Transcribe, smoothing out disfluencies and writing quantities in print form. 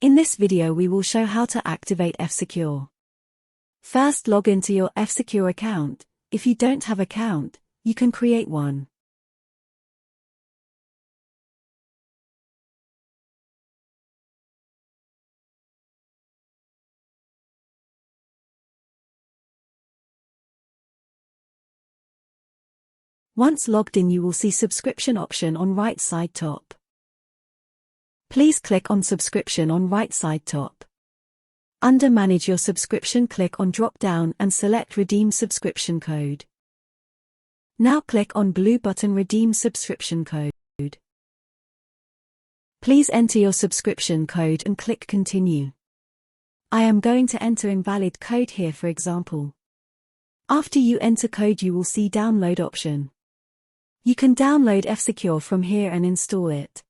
In this video we will show how to activate F-Secure. First, log into your F-Secure account. If you don't have account, you can create one. Once logged in, you will see subscription option on right side top. Please click on subscription on right side top. Under manage your subscription, click on drop down and select redeem subscription code. Now click on blue button redeem subscription code. Please enter your subscription code and click continue. I am going to enter invalid code here for example. After you enter code you will see download option. You can download F-Secure from here and install it.